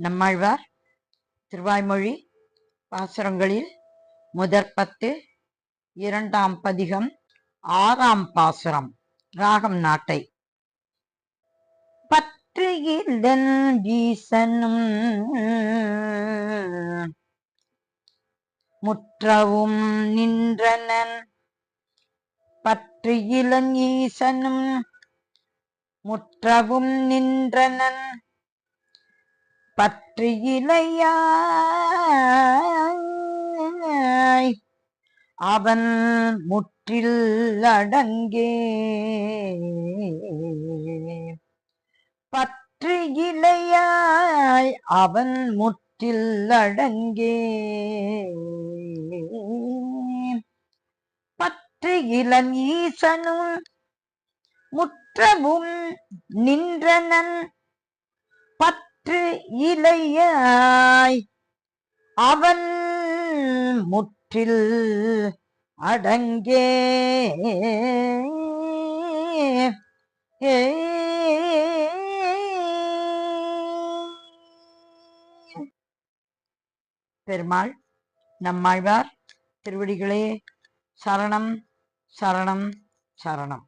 நம்மாழ்வார் திருவாய்மொழி பாசுரங்களில் முதற் 10 இரண்டாம் பதிகம் 6ஆம் பாசுரம். ராகம் நாட்டை. பற்றுகிலன் ஈசனும் முற்றவும் நின்றனன், பற்றுகிலன் ஈசனும் முற்றவும் நின்றனன், பற்று இலையாய் அவன் முற்றில் அடங்கே, பற்று இலையாய் அவன் முற்றில் அடங்கே, பற்று இளன் ஈசனும் முற்றவும் நின்றனன், பற்று இலையாய் அவன் முற்றில் அடங்கே. பெருமாள் நம்மாழ்வார் திருவடிகளே சரணம் சரணம் சரணம்.